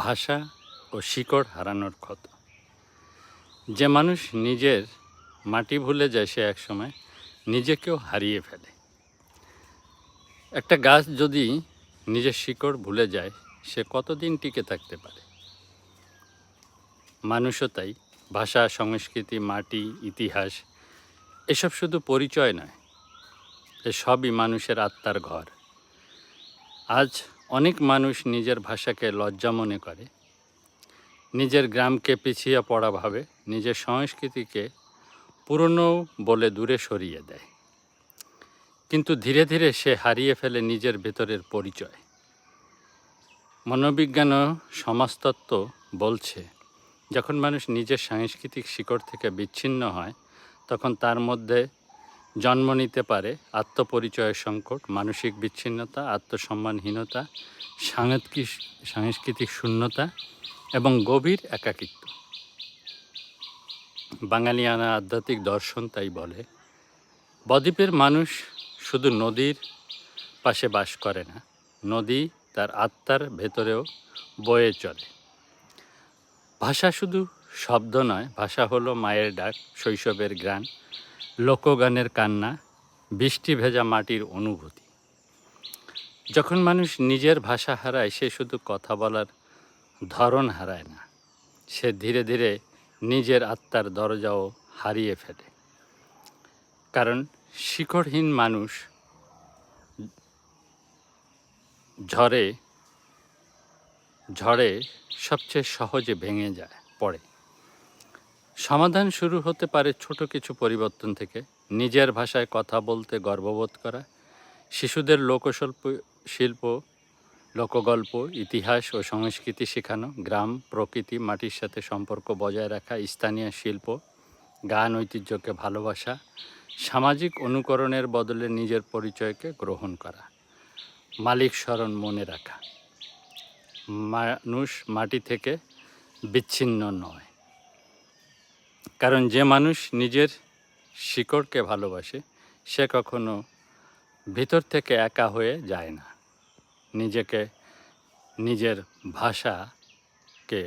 ভাষা ও শিকড় হারানোর ক্ষত। যে মানুষ নিজের মাটি ভুলে যায় সে একসময় নিজেকেও হারিয়ে ফেলে। একটা গাছ যদি নিজের শিকড় ভুলে যায় সে কতদিন টিকে থাকতে পারে? মানুষও তাই। ভাষা, সংস্কৃতি, মাটি, ইতিহাস এসব শুধু পরিচয় নয়, এসবই মানুষের আত্মার ঘর। আজ অনেক মানুষ নিজের ভাষাকে লজ্জা মনে করে, নিজের গ্রামকে পিছিয়ে পড়া ভাবে, নিজের সংস্কৃতিকে পুরনো বলে দূরে সরিয়ে দেয়। কিন্তু ধীরে ধীরে সে হারিয়ে ফেলে নিজের ভেতরের পরিচয়। মনোবিজ্ঞান ও সমাজতত্ত্ব বলছে, যখন মানুষ নিজের সাংস্কৃতিক শিকড় থেকে বিচ্ছিন্ন হয় তখন তার মধ্যে জন্ম নিতে পারে আত্মপরিচয়ের সংকট, মানসিক বিচ্ছিন্নতা, আত্মসম্মানহীনতা, সাংস্কৃতিক শূন্যতা এবং গভীর একাকিত্ব। বাঙালিয়ানা আধ্যাত্মিক দর্শন তাই বলে, বদ্বীপের মানুষ শুধু নদীর পাশে বাস করে না, নদী তার আত্মার ভেতরেও বয়ে চলে। ভাষা শুধু শব্দ নয়, ভাষা হলো মায়ের ডাক, শৈশবের গান, লোকগানের কান্না, বৃষ্টি ভেজা মাটির অনুভূতি। যখন মানুষ নিজের ভাষা হারায় সে শুধু কথা বলার ধরন হারায় না, সে ধীরে ধীরে নিজের আত্মার দরজাও হারিয়ে ফেলে। কারণ শিকড়হীন মানুষ ঝড়ে সবচেয়ে সহজে ভেঙে পড়ে। সমাধান শুরু হতে পারে ছোট কিছু পরিবর্তন থেকে। নিজের ভাষায় কথা বলতে গর্ববোধ করা, শিশুদের শিল্প, লোকগল্প, ইতিহাস ও সংস্কৃতি শেখানো, গ্রাম, প্রকৃতি, মাটির সাথে সম্পর্ক বজায় রাখা, স্থানীয় শিল্প, গান, ঐতিহ্যকে ভালোবাসা, সামাজিক অনুকরণের বদলে নিজের পরিচয়কে গ্রহণ করা, মালিক স্মরণ মনে রাখা। মানুষ মাটি থেকে বিচ্ছিন্ন নয়, কারণ যে মানুষ নিজের শিকড়কে ভালোবাসে সে কখনো ভিতর থেকে একা হয়ে যায় না। নিজের ভাষাকে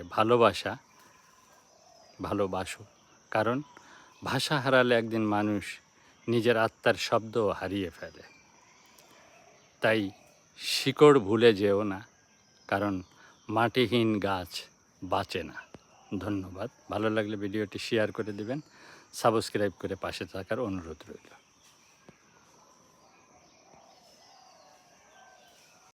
ভালোবাসো, কারণ ভাষা হারালে একদিন মানুষ নিজের আত্মার শব্দও হারিয়ে ফেলে। তাই শিকড় ভুলে যেও না, কারণ মাটিহীন গাছ বাঁচে না। ধন্যবাদ। ভালো লাগলে ভিডিওটি শেয়ার করে দিবেন, সাবস্ক্রাইব করে পাশে থাকার অনুরোধ রইল।